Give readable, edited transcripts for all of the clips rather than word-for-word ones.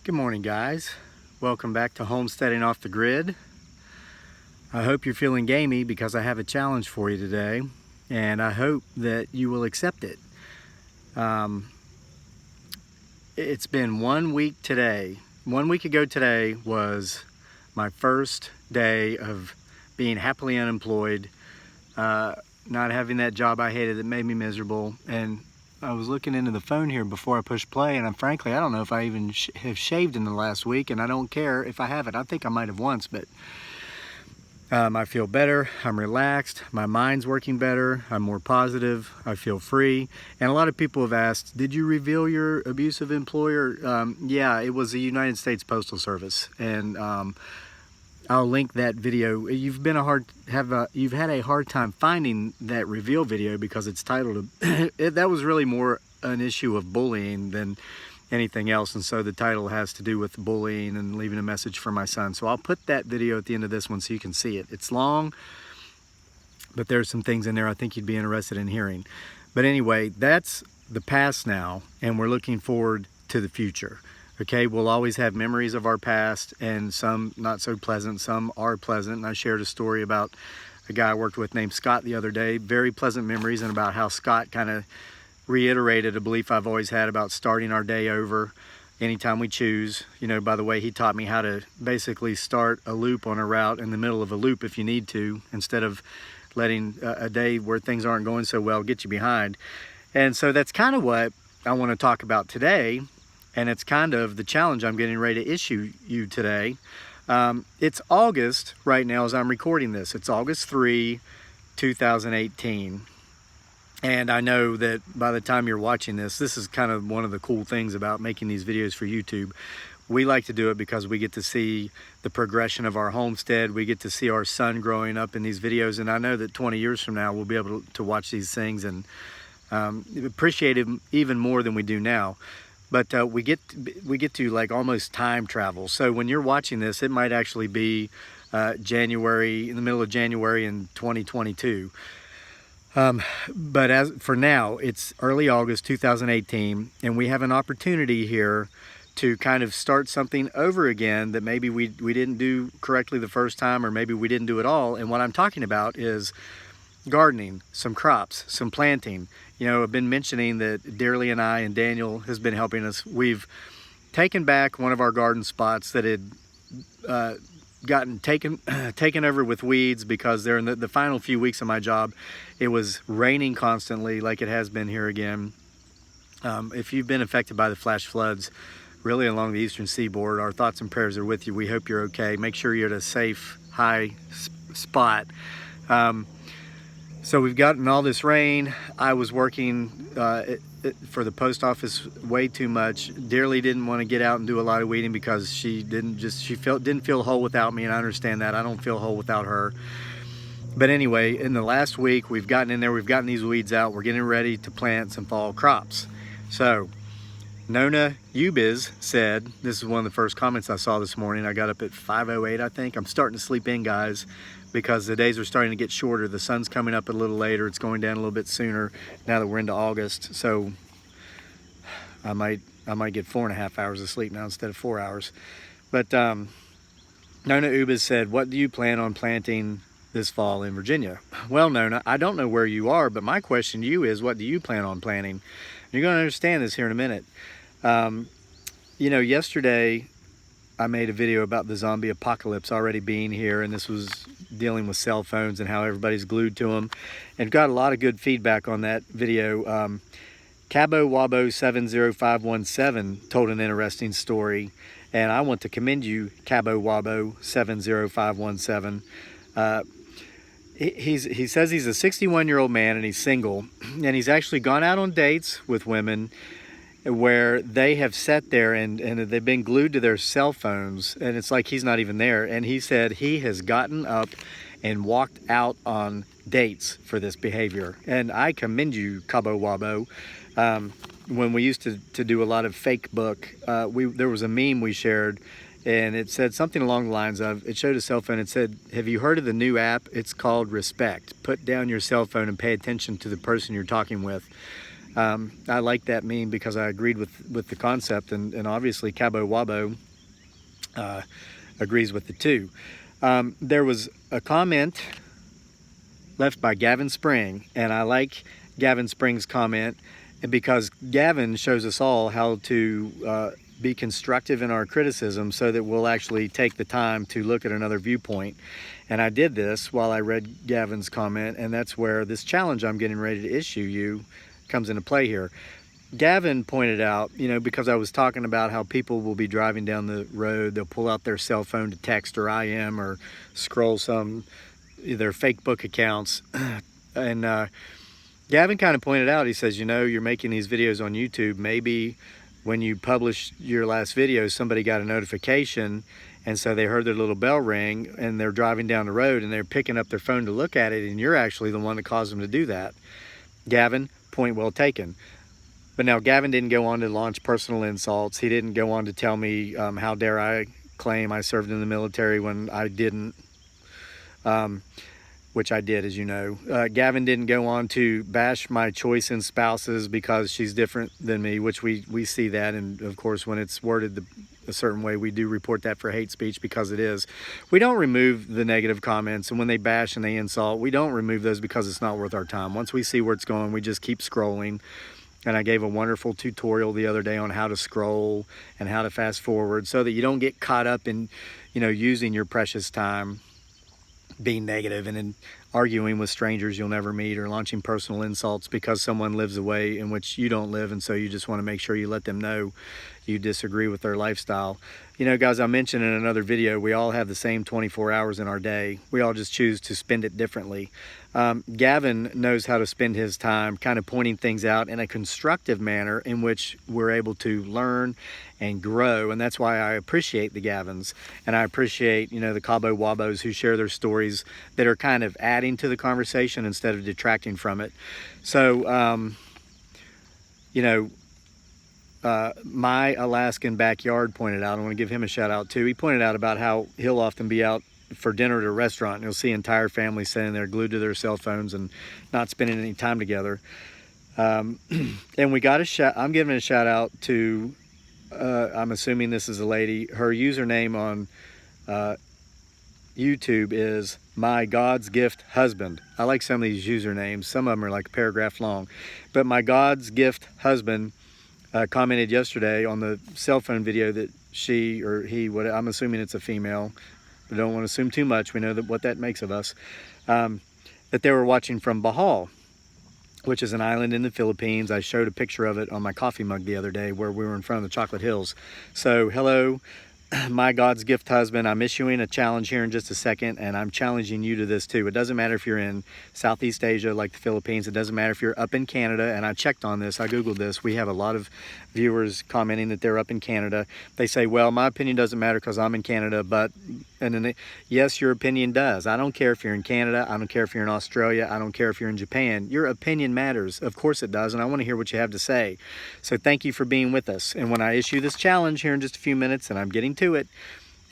Good morning, guys. Welcome back to Homesteading Off the Grid. I hope you're feeling gamey because I have a challenge for you today, and I hope that you will accept it. It's been 1 week today. 1 week ago today was my first day of being happily unemployed, not having that job I hated that made me miserable. And I was looking into the phone here before I pushed play, and frankly, I don't know if I even have shaved in the last week, and I don't care if I haven't. I think I might have once, but I feel better. I'm relaxed. My mind's working better. I'm more positive. I feel free. And a lot of people have asked, did you reveal your abusive employer? Yeah, it was the United States Postal Service, and I'll link that video. You've had a hard time finding that reveal video because it's titled. That was really more an issue of bullying than anything else, and so the title has to do with bullying and leaving a message for my son. So I'll put that video at the end of this one so you can see it. It's long, but there's some things in there I think you'd be interested in hearing. But anyway, that's the past now, and we're looking forward to the future. Okay, we'll always have memories of our past, and some not so pleasant, some are pleasant. And I shared a story about a guy I worked with named Scott the other day, very pleasant memories, and about how Scott kind of reiterated a belief I've always had about starting our day over anytime we choose. You know, by the way, he taught me how to basically start a loop on a route in the middle of a loop if you need to, instead of letting a day where things aren't going so well get you behind. And so that's kind of what I want to talk about today. And it's kind of the challenge I'm getting ready to issue you today. It's August right now as I'm recording this. It's August 3, 2018. And I know that by the time you're watching this, this is kind of one of the cool things about making these videos for YouTube. We like to do it because we get to see the progression of our homestead. We get to see our son growing up in these videos. And I know that 20 years from now, we'll be able to watch these things and appreciate them even more than we do now. But we get to like almost time travel. So when you're watching this, it might actually be January, in the middle of January in 2022. But as for now, it's early August 2018, and we have an opportunity here to kind of start something over again that maybe we didn't do correctly the first time, or maybe we didn't do at all. And what I'm talking about is gardening, some crops, some planting. You know, I've been mentioning that Dearly and I, and Daniel has been helping us. We've taken back one of our garden spots that had gotten taken over with weeds because they're in the final few weeks of my job. It was raining constantly, like it has been here again. If you've been affected by the flash floods, really along the eastern seaboard, our thoughts and prayers are with you. We hope you're okay. Make sure you're at a safe, high spot. So we've gotten all this rain. I was working for the post office way too much. Dearly didn't want to get out and do a lot of weeding because she didn't feel whole without me, and I understand that. I don't feel whole without her. But anyway, in the last week, we've gotten in there, we've gotten these weeds out, we're getting ready to plant some fall crops. So Nona Ubiz said, this is one of the first comments I saw this morning. I got up at 5:08, I think. I'm starting to sleep in, guys, because the days are starting to get shorter. The sun's coming up a little later. It's going down a little bit sooner now that we're into August. So I might get 4.5 hours of sleep now instead of 4 hours. But Nona Ubiz said, what do you plan on planting this fall in Virginia? Well, Nona, I don't know where you are, but my question to you is, what do you plan on planting? You're going to understand this here in a minute. You know, yesterday I made a video about the zombie apocalypse already being here, and this was dealing with cell phones and how everybody's glued to them, and got a lot of good feedback on that video. Cabo Wabo 70517 told an interesting story, and I want to commend you, Cabo Wabo 70517. He says he's a 61-year-old man and he's single, and he's actually gone out on dates with women where they have sat there and they've been glued to their cell phones, and it's like he's not even there. And he said he has gotten up and walked out on dates for this behavior. And I commend you, Cabo Wabo. When we used to do a lot of fake book, there was a meme we shared, and it said something along the lines of, it showed a cell phone, it said, have you heard of the new app? It's called Respect. Put down your cell phone and pay attention to the person you're talking with. I like that meme because I agreed with the concept, and obviously Cabo Wabo agrees with it too. There was a comment left by Gavin Spring, and I like Gavin Spring's comment because Gavin shows us all how to be constructive in our criticism so that we'll actually take the time to look at another viewpoint. And I did this while I read Gavin's comment, and that's where this challenge I'm getting ready to issue you comes into play here. Gavin pointed out, because I was talking about how people will be driving down the road, they'll pull out their cell phone to text or IM or scroll their fake book accounts. And Gavin kind of pointed out, he says, you're making these videos on YouTube. Maybe when you published your last video, somebody got a notification, and so they heard their little bell ring, and they're driving down the road, and they're picking up their phone to look at it, and you're actually the one that caused them to do that. Gavin, point well taken. But now Gavin didn't go on to launch personal insults. He didn't go on to tell me, how dare I claim I served in the military when I didn't. Which I did, as you know. Gavin didn't go on to bash my choice in spouses because she's different than me, which we see that, and of course when it's worded a certain way, we do report that for hate speech because it is. We don't remove the negative comments, and when they bash and they insult, we don't remove those because it's not worth our time. Once we see where it's going, we just keep scrolling. And I gave a wonderful tutorial the other day on how to scroll and how to fast forward so that you don't get caught up in, using your precious time being negative and in arguing with strangers you'll never meet or launching personal insults because someone lives a way in which you don't live, and so you just want to make sure you let them know you disagree with their lifestyle. Guys, I mentioned in another video, we all have the same 24 hours in our day. We all just choose to spend it differently. Gavin knows how to spend his time kind of pointing things out in a constructive manner in which we're able to learn and grow, and that's why I appreciate the Gavins, and I appreciate, the Cabo Wabos who share their stories that are kind of adding to the conversation instead of detracting from it. So, My Alaskan Backyard pointed out, I want to give him a shout out too. He pointed out about how he'll often be out for dinner at a restaurant and you'll see entire families sitting there glued to their cell phones and not spending any time together. And we got I'm giving a shout out to, I'm assuming this is a lady. Her username on YouTube is My God's Gift Husband. I like some of these usernames. Some of them are like a paragraph long. But My God's Gift Husband commented yesterday on the cell phone video that she or he, I'm assuming it's a female, but don't want to assume too much. We know what that makes of us. That they were watching from Bohol, which is an island in the Philippines. I showed a picture of it on my coffee mug the other day where we were in front of the Chocolate Hills. So hello, My God's Gift Husband. I'm issuing a challenge here in just a second, and I'm challenging you to this too. It doesn't matter if you're in Southeast Asia like the Philippines. It doesn't matter if you're up in Canada, and I checked on this. I Googled this. We have a lot of viewers commenting that they're up in Canada. They say, well, my opinion doesn't matter because I'm in Canada, yes, your opinion does. I don't care if you're in Canada. I don't care if you're in Australia. I don't care if you're in Japan. Your opinion matters. Of course it does, and I want to hear what you have to say. So thank you for being with us. And when I issue this challenge here in just a few minutes, and I'm getting to it,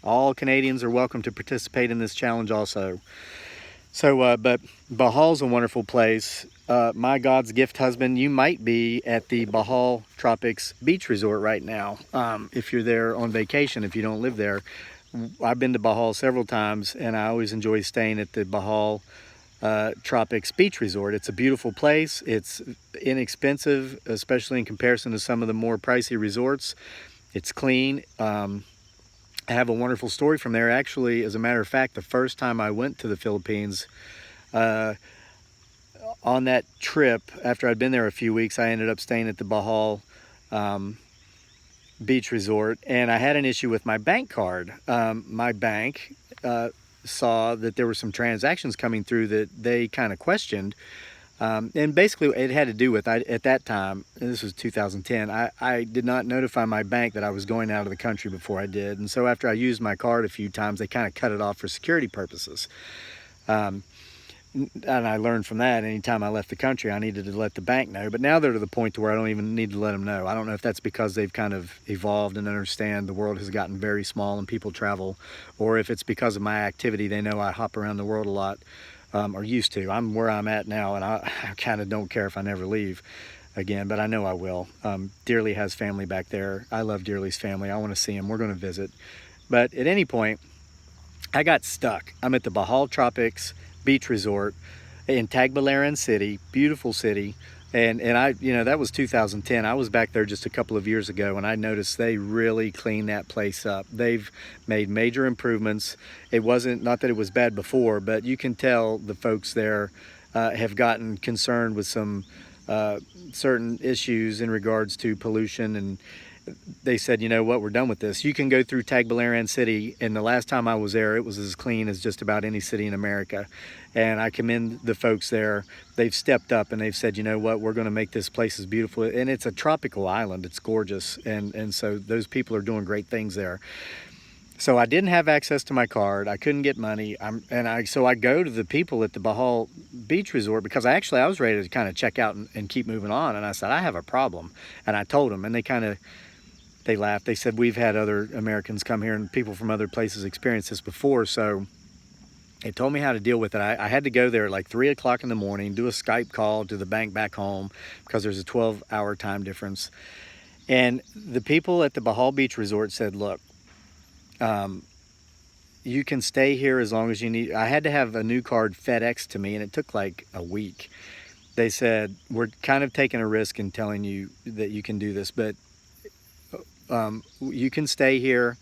all Canadians are welcome to participate in this challenge also. So, but Bohol's a wonderful place. My God's Gift Husband, you might be at the Bohol Tropics Beach Resort right now. If you're there on vacation, if you don't live there. I've been to Bohol several times, and I always enjoy staying at the Bohol Tropics Beach Resort. It's a beautiful place. It's inexpensive, especially in comparison to some of the more pricey resorts. It's clean. I have a wonderful story from there. Actually, as a matter of fact, the first time I went to the Philippines, on that trip, after I'd been there a few weeks, I ended up staying at the Bohol Beach Resort, and I had an issue with my bank card. My bank saw that there were some transactions coming through that they kind of questioned. And basically it had to do with, at that time, and this was 2010, I did not notify my bank that I was going out of the country before I did. And so after I used my card a few times, they kind of cut it off for security purposes. And I learned from that, anytime I left the country, I needed to let the bank know. But now they're to the point to where I don't even need to let them know. I don't know if that's because they've kind of evolved and understand the world has gotten very small and people travel, or if it's because of my activity. They know I hop around the world a lot, or used to. I'm where I'm at now, and I kind of don't care if I never leave. again, but I know I will. Dearly has family back there. I love Dearly's family. I want to see him. We're going to visit. But at any point, I got stuck. I'm at the Bahal Tropics Beach Resort in Tagbilaran City, beautiful city. And I, that was 2010. I was back there just a couple of years ago, and I noticed they really cleaned that place up. They've made major improvements. It wasn't, not that it was bad before, but you can tell the folks there have gotten concerned with some certain issues in regards to pollution, and they said, you know what, we're done with this. You can go through Tagbilaran City, and the last time I was there, it was as clean as just about any city in America. And I commend the folks there. They've stepped up and they've said, you know what, we're going to make this place as beautiful. And it's a tropical island. It's gorgeous. And so those people are doing great things there. So I didn't have access to my card. I couldn't get money. So I go to the people at the Bahal Beach Resort because I was ready to kind of check out and keep moving on. And I said, I have a problem. And I told them, and they laughed. They said, we've had other Americans come here and people from other places experience this before. So they told me how to deal with it. I had to go there at like 3 o'clock in the morning, do a Skype call to the bank back home because there's a 12-hour time difference. And the people at the Bahal Beach Resort said, look, you can stay here as long as you need. I had to have a new card FedEx to me, and it took like a week. They said, we're kind of taking a risk in telling you that you can do this, but you can stay here.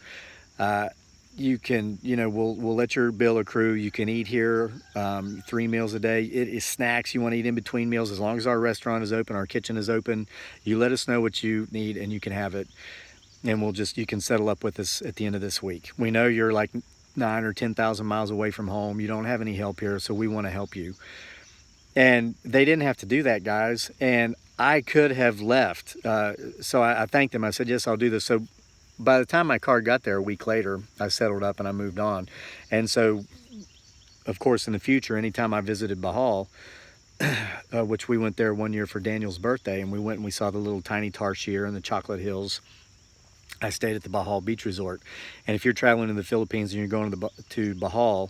You can, we'll let your bill accrue. You can eat here 3 meals a day. It is snacks you want to eat in between meals. As long as our restaurant is open, our kitchen is open, you let us know what you need and you can have it. And you can settle up with us at the end of this week. We know you're like 9 or 10,000 miles away from home. You don't have any help here, so we want to help you. And they didn't have to do that, guys. And I could have left. So I thanked them. I said, yes, I'll do this. So by the time my card got there a week later, I settled up and I moved on. And so, of course, in the future, anytime I visited Bahal, which we went there one year for Daniel's birthday, and we went and we saw the little tiny tarsier and the chocolate hills. I stayed at the Bahal Beach Resort. And if you're traveling in the Philippines and you're going to Bahal,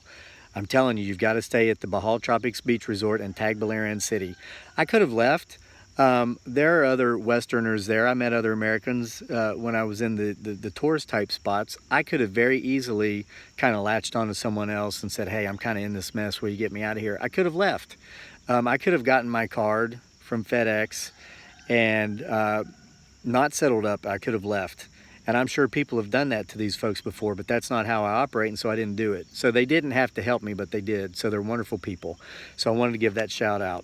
I'm telling you, you've got to stay at the Bahal Tropics Beach Resort in Tagbilaran City. I could have left. There are other Westerners there. I met other Americans when I was in the tourist type spots. I could have very easily kind of latched onto someone else and said, hey, I'm kind of in this mess. Will you get me out of here? I could have left. I could have gotten my card from FedEx and not settled up. I could have left. And I'm sure people have done that to these folks before, but that's not how I operate, and so I didn't do it. So they didn't have to help me, but they did. So they're wonderful people. So I wanted to give that shout out.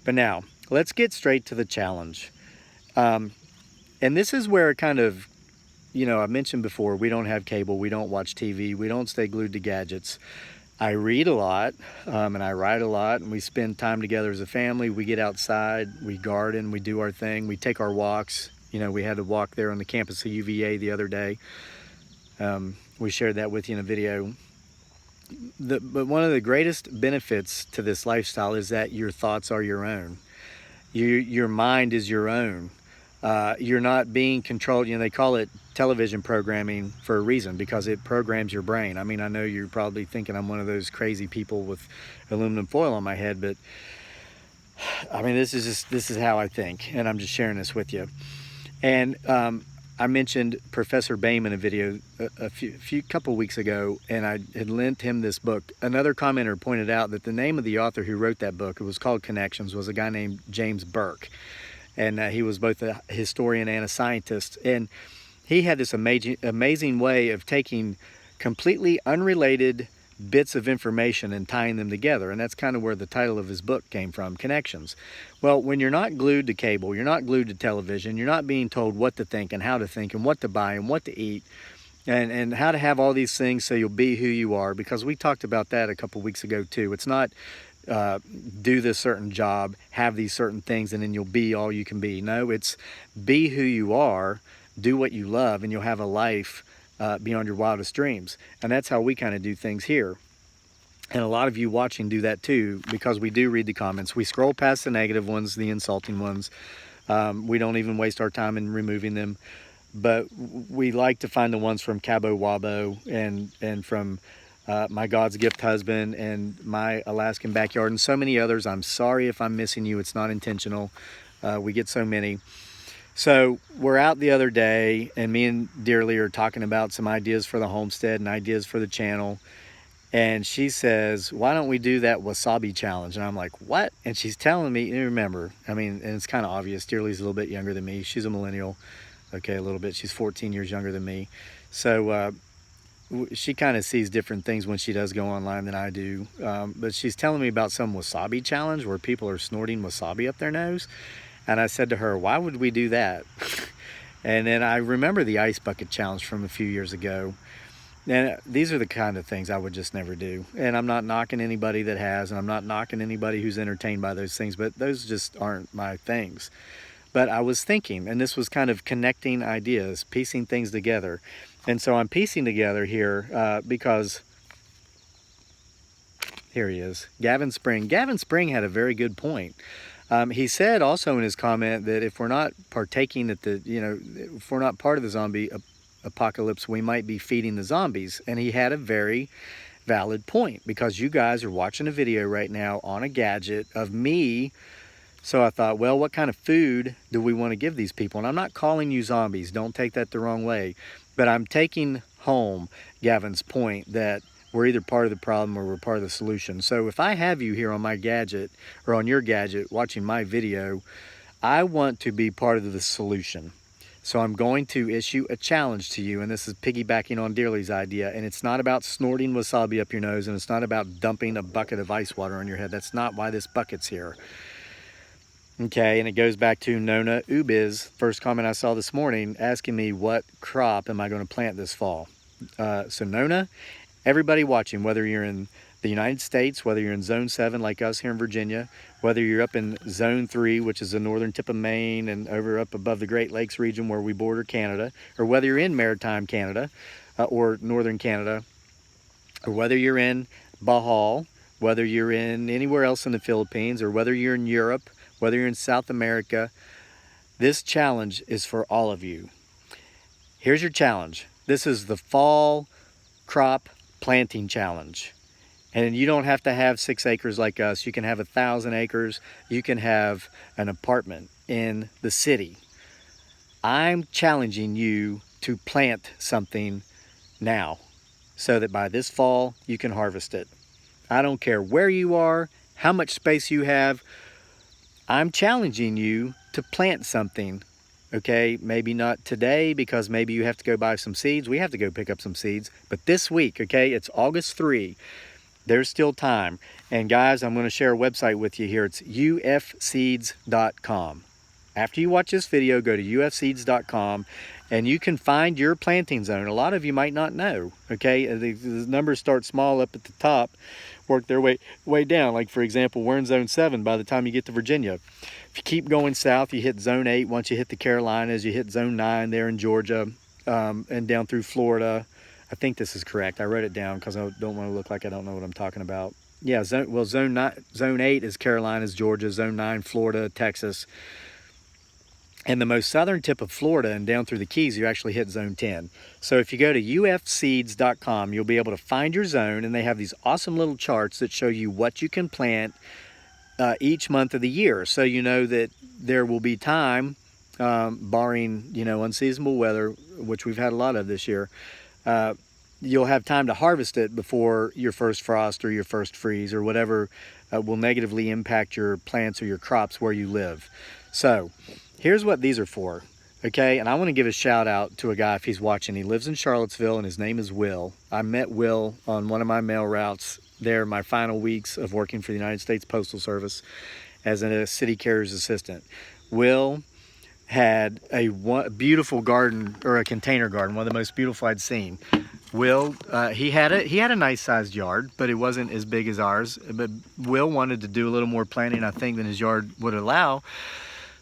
But now, let's get straight to the challenge. And this is where kind of, I mentioned before, we don't have cable, we don't watch TV, we don't stay glued to gadgets. I read a lot, and I write a lot, and we spend time together as a family. We get outside, we garden, we do our thing, we take our walks. We had a walk there on the campus of UVA the other day. We shared that with you in a video. But one of the greatest benefits to this lifestyle is that your thoughts are your own. Your mind is your own. You're not being controlled. They call it television programming for a reason, because it programs your brain. I mean, I know you're probably thinking I'm one of those crazy people with aluminum foil on my head, but I mean, this is how I think, and I'm just sharing this with you. And I mentioned Professor Baim in a video a couple weeks ago, and I had lent him this book. Another commenter pointed out that the name of the author who wrote that book, it was called Connections, was a guy named James Burke. And he was both a historian and a scientist. And he had this amazing way of taking completely unrelated bits of information and tying them together. And that's kind of where the title of his book came from, Connections. Well, when you're not glued to cable, you're not glued to television, you're not being told what to think and what to buy and what to eat and how to have all these things so you'll be who you are, because we talked about that a couple weeks ago too. It's not do this certain job, have these certain things, and then you'll be all you can be. No, it's be who you are, do what you love, and you'll have a life beyond your wildest dreams. And that's how we kind of do things here. And a lot of you watching do that too, because we do read the comments. We scroll past the negative ones, the insulting ones. We don't even waste our time in removing them. But we like to find the ones from Cabo Wabo and from My God's Gift Husband and My Alaskan Backyard and so many others. I'm sorry if I'm missing you. It's not intentional. We get so many. So we're out the other day, and me and Dearly are talking about some ideas for the homestead and ideas for the channel. And she says, why don't we do that wasabi challenge? And I'm like, what? And she's telling me, you remember, I mean, and it's kind of obvious, Dearly's a little bit younger than me. She's a millennial, okay, a little bit. She's 14 years younger than me. So she kind of sees different things when she does go online than I do. But she's telling me about some wasabi challenge where people are snorting wasabi up their nose. And I said to her, why would we do that? And then I remember the ice bucket challenge from a few years ago. And these are the kind of things I would just never do. And I'm not knocking anybody that has, and I'm not knocking anybody who's entertained by those things, but those just aren't my things. But I was thinking, and this was kind of connecting ideas, piecing things together. And so I'm piecing together here because, here he is, Gavin Spring. Gavin Spring had a very good point. He said also in his comment that if we're not partaking at the, if we're not part of the zombie apocalypse, we might be feeding the zombies. And he had a very valid point, because you guys are watching a video right now on a gadget of me. So I thought, well, what kind of food do we want to give these people? And I'm not calling you zombies, don't take that the wrong way, but I'm taking home Gavin's point that we're either part of the problem or we're part of the solution. So if I have you here on my gadget or on your gadget watching my video, I want to be part of the solution. So I'm going to issue a challenge to you, and this is piggybacking on Dearly's idea, and it's not about snorting wasabi up your nose, and it's not about dumping a bucket of ice water on your head. That's not why this bucket's here. Okay, and it goes back to Nona Ubiz, first comment I saw this morning, asking me what crop am I going to plant this fall. So Nona, everybody watching, whether you're in the United States, whether you're in Zone 7 like us here in Virginia, whether you're up in Zone 3, which is the northern tip of Maine and over up above the Great Lakes region where we border Canada, or whether you're in maritime Canada or northern Canada, or whether you're in Bahal, whether you're in anywhere else in the Philippines, or whether you're in Europe, whether you're in South America, this challenge is for all of you. Here's your challenge. This is the fall crop planting challenge. And you don't have to have 6 acres like us. You can have 1,000 acres. You can have an apartment in the city. I'm challenging you to plant something now so that by this fall you can harvest it. I don't care where you are, how much space you have. I'm challenging you to plant something. Okay, maybe not today because maybe you have to go buy some seeds. We have to go pick up some seeds. But this week, okay, it's August 3. There's still time. And guys, I'm going to share a website with you here. It's ufseeds.com. After you watch this video, go to ufseeds.com and you can find your planting zone. A lot of you might not know, okay? The numbers start small up at the top, work their way down. Like, for example, we're in Zone 7 by the time you get to Virginia. If you keep going south, you hit Zone 8. Once you hit the Carolinas, you hit Zone 9 there in Georgia and down through Florida. I think this is correct. I wrote it down because I don't want to look like I don't know what I'm talking about. Yeah, Zone 8 is Carolinas, Georgia. Zone 9, Florida, Texas. And the most southern tip of Florida and down through the Keys, you actually hit Zone 10. So if you go to ufseeds.com, you'll be able to find your zone, and they have these awesome little charts that show you what you can plant each month of the year. So you know that there will be time, barring unseasonable weather, which we've had a lot of this year. You'll have time to harvest it before your first frost or your first freeze or whatever will negatively impact your plants or your crops where you live. So here's what these are for, okay? And I want to give a shout out to a guy if he's watching. He lives in Charlottesville and his name is Will. I met Will on one of my mail routes there in my final weeks of working for the United States Postal Service as a city carrier's assistant. Will had a beautiful garden, or a container garden, one of the most beautiful I'd seen. Will, he had a nice sized yard, but it wasn't as big as ours. But Will wanted to do a little more planting, I think, than his yard would allow.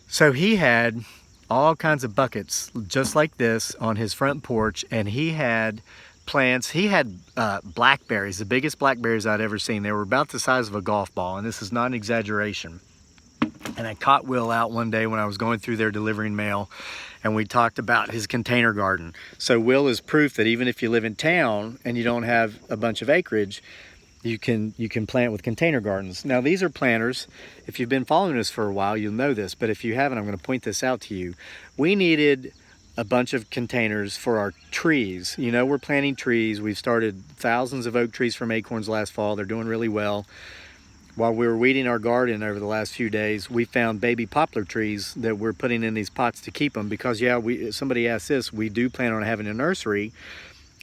So he had all kinds of buckets just like this on his front porch, and he had plants. He had blackberries, the biggest blackberries I'd ever seen. They were about the size of a golf ball, and this is not an exaggeration. And I caught Will out one day when I was going through there delivering mail, and we talked about his container garden. So Will is proof that even if you live in town and you don't have a bunch of acreage, you can plant with container gardens. Now these are planters. If you've been following us for a while, you'll know this, but if you haven't, I'm going to point this out to you. We needed a bunch of containers for our trees. You know, we're planting trees. We've started thousands of oak trees from acorns last fall. They're doing really well. While we were weeding our garden over the last few days, we found baby poplar trees that we're putting in these pots to keep them because, yeah, somebody asked this, we do plan on having a nursery,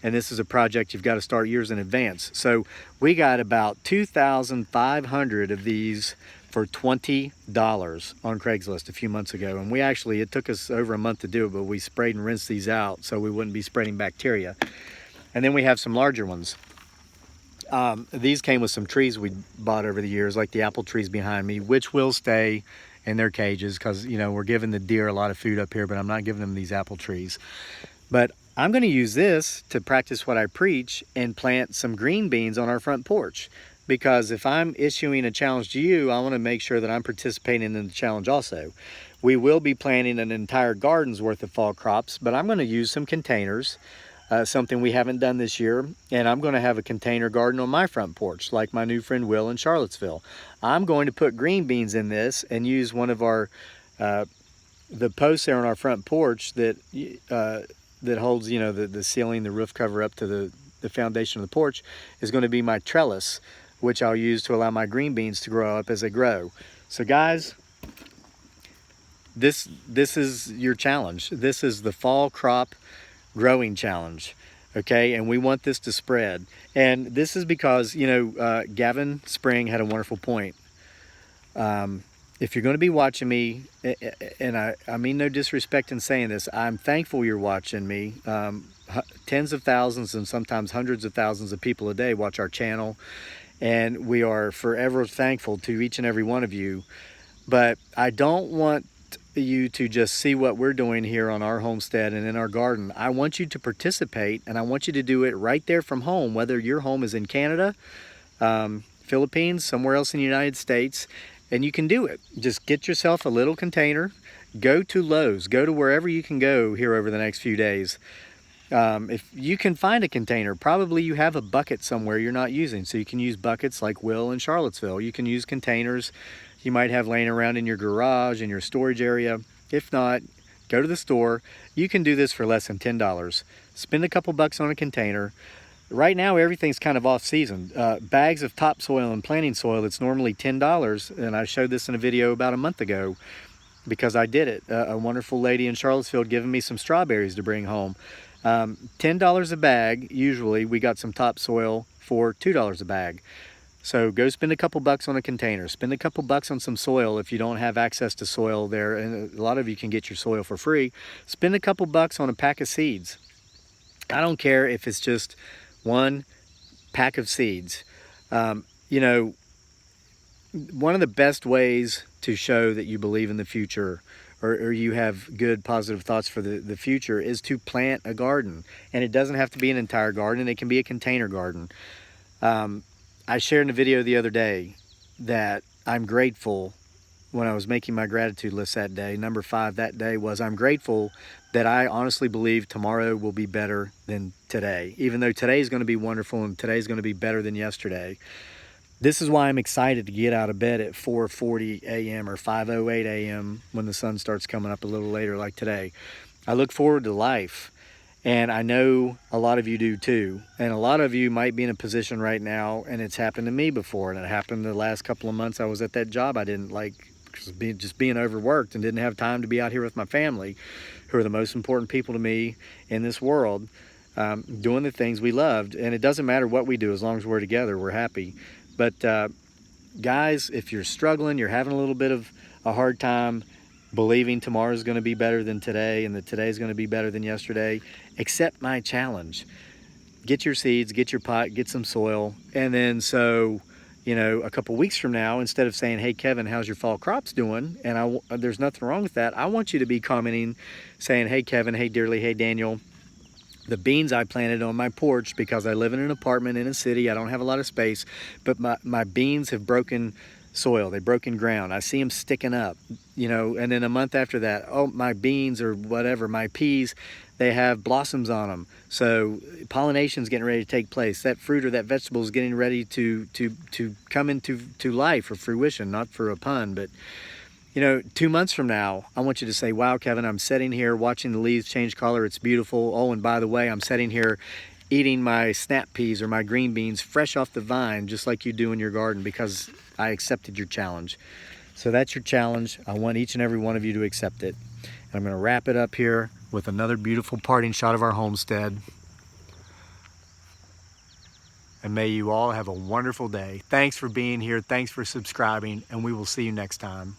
and this is a project you've got to start years in advance. So we got about 2,500 of these for $20 on Craigslist a few months ago. And it took us over a month to do it, but we sprayed and rinsed these out so we wouldn't be spreading bacteria. And then we have some larger ones. These came with some trees we bought over the years, like the apple trees behind me, which will stay in their cages because, you know, we're giving the deer a lot of food up here, but I'm not giving them these apple trees. But I'm going to use this to practice what I preach and plant some green beans on our front porch. Because if I'm issuing a challenge to you, I want to make sure that I'm participating in the challenge also. We will be planting an entire garden's worth of fall crops, but I'm going to use some containers, something we haven't done this year, and I'm going to have a container garden on my front porch, like my new friend Will in Charlottesville. I'm going to put green beans in this and use one of our, the posts there on our front porch that holds, you know, the ceiling, the roof cover up to the foundation of the porch is going to be my trellis, which I'll use to allow my green beans to grow up as they grow. So guys, this is your challenge. This is the fall crop growing challenge, okay? And we want this to spread. And this is because, you know, Gavin Spring had a wonderful point. If you're going to be watching me, and I mean no disrespect in saying this, I'm thankful you're watching me. Tens of thousands and sometimes hundreds of thousands of people a day watch our channel, and we are forever thankful to each and every one of you. But I don't want you to just see what we're doing here on our homestead and in our garden. I want you to participate, and I want you to do it right there from home, whether your home is in Canada, Philippines, somewhere else in the United States, and you can do it. Just get yourself a little container, go to Lowe's, go to wherever you can go here over the next few days. If you can find a container, probably you have a bucket somewhere you're not using, so you can use buckets like Will in Charlottesville. You can use containers you might have laying around in your garage, in your storage area. If not, go to the store. You can do this for less than $10. Spend a couple bucks on a container. Right now, everything's kind of off season. Bags of topsoil and planting soil, it's normally $10, and I showed this in a video about a month ago because I did it. A wonderful lady in Charlottesville giving me some strawberries to bring home. $10 a bag, usually. We got some topsoil for $2 a bag. So go spend a couple bucks on a container. Spend a couple bucks on some soil if you don't have access to soil there, and a lot of you can get your soil for free. Spend a couple bucks on a pack of seeds. I don't care if it's just one pack of seeds. You know, one of the best ways to show that you believe in the future or you have good positive thoughts for the future is to plant a garden. And it doesn't have to be an entire garden. It can be a container garden. I shared in a video the other day that I'm grateful when I was making my gratitude list that day. Number 5 that day was I'm grateful that I honestly believe tomorrow will be better than today. Even though today is going to be wonderful and today is going to be better than yesterday. This is why I'm excited to get out of bed at 4:40 a.m. or 5:08 a.m. when the sun starts coming up a little later like today. I look forward to life, and I know a lot of you do too. And a lot of you might be in a position right now, and it's happened to me before, and it happened the last couple of months I was at that job I didn't like, just being overworked and didn't have time to be out here with my family, who are the most important people to me in this world, doing the things we loved. And it doesn't matter what we do, as long as we're together, we're happy. But guys, if you're struggling, you're having a little bit of a hard time believing tomorrow's going to be better than today and that today's going to be better than yesterday, accept my challenge. Get your seeds, get your pot, get some soil, and then so, you know, a couple weeks from now, instead of saying, hey, Kevin, how's your fall crops doing? And there's nothing wrong with that. I want you to be commenting, saying, hey, Kevin, hey, Dearly, hey, Daniel, the beans I planted on my porch, because I live in an apartment in a city, I don't have a lot of space, but my beans have broken soil, they've broken ground. I see them sticking up, you know, and then a month after that, oh, my beans or whatever, my peas, they have blossoms on them. So pollination is getting ready to take place. That fruit or that vegetable is getting ready to come into life or fruition, not for a pun, but 2 months from now, I want you to say, wow, Kevin, I'm sitting here watching the leaves change color. It's beautiful. Oh, and by the way, I'm sitting here eating my snap peas or my green beans fresh off the vine, just like you do in your garden, because I accepted your challenge. So that's your challenge. I want each and every one of you to accept it. And I'm going to wrap it up here with another beautiful parting shot of our homestead. And may you all have a wonderful day. Thanks for being here. Thanks for subscribing, and we will see you next time.